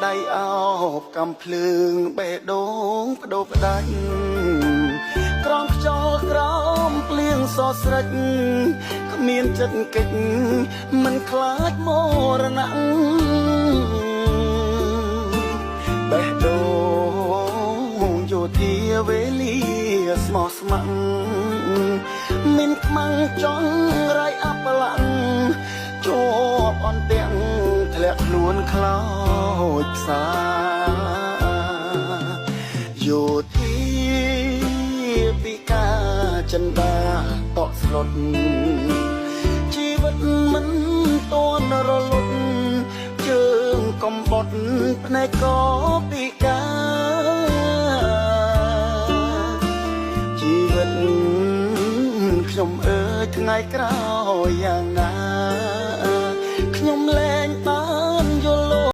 ដៃអោបកំភ្លើងបេះដូងបដូរផ្ដាច់ក្រំខ្យល់ក្រោមភ្លៀងសស្រិចគ្មានចិត្តកិច្ចមិនខ្លាចមរណៈបេះដូងយោធាវេលាស្មោះស្ម័គ្រមានខ្មាំងចង់រៃអបល័ងជាប់អន្ទាំងធ្លាក់ខ្លួនខ្លោចផ្សាយោធាពីការចិនដាតក់ស្លុតជីវិតមិនតន់រលត់ជើងកំបត់ភ្នែកក៏ពីការជីវិតខ្ញុំអើយថ្ងៃក្រោយយ៉ាងណា